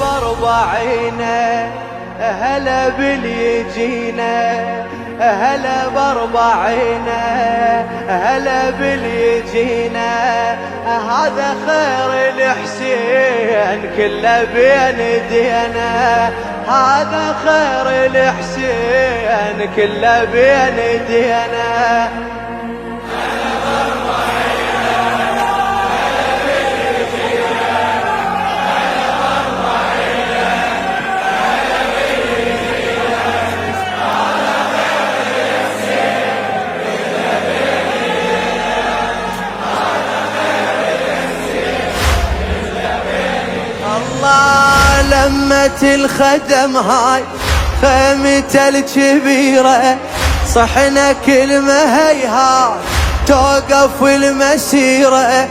باربعينه هلا باليجينا، هلا باربعينه هلا باليجينا. هذا خير الحسين كله بين ايدينا، هذا خير الحسين كله بين ايدينا. لمة الخدم هاي خيمته الكبيرة، صحنا كلمة هيهات توقف المسيرة.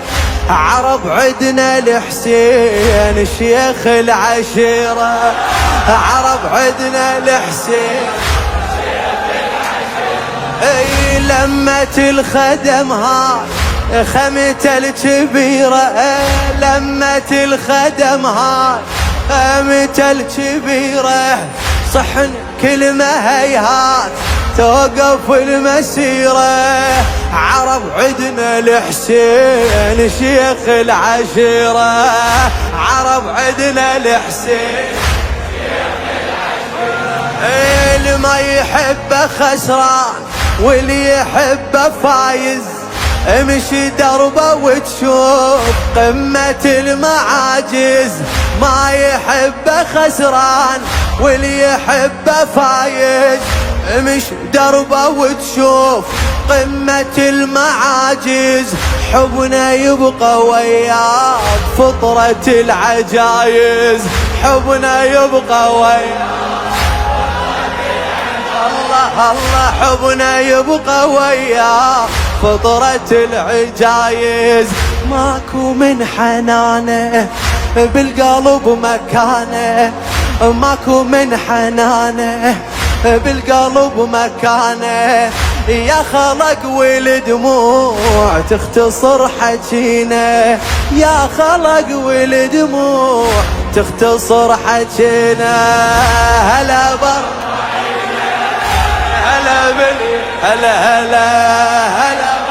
عرب عدنا الحسين شيخ العشيرة، عرب عدنا الحسين شيخ العشيرة. اي لمة الخدم هاي خيمته الكبيرة، لمة الخدم هاي خيمته الكبيرة. صحن كلمة هيهات توقف المسيرة. عرب عدنا الحسين شيخ العشيرة، عرب عدنا الحسين شيخ العشيرة. اللي ما يحبه خسران واللي يحبه فايز، امشي دربه وتشوف قمة المعاجز. ما يحبه خسران واللي يحبه فايز، امشي دربه وتشوف قمة المعاجز. حبنا يبقى وياك فطرة العجايز، حبنا يبقى وياك الله الله. حبنا يبقى وياك فطرة العجايز. ماكو من حنانه بالقلب مكانه، ماكو من حنانه بالقلب مكانه. يا خلق والدموع تختصر حجينا، يا خلق والدموع تختصر حجينا. هلا بر هلا بال هلا هلا هلا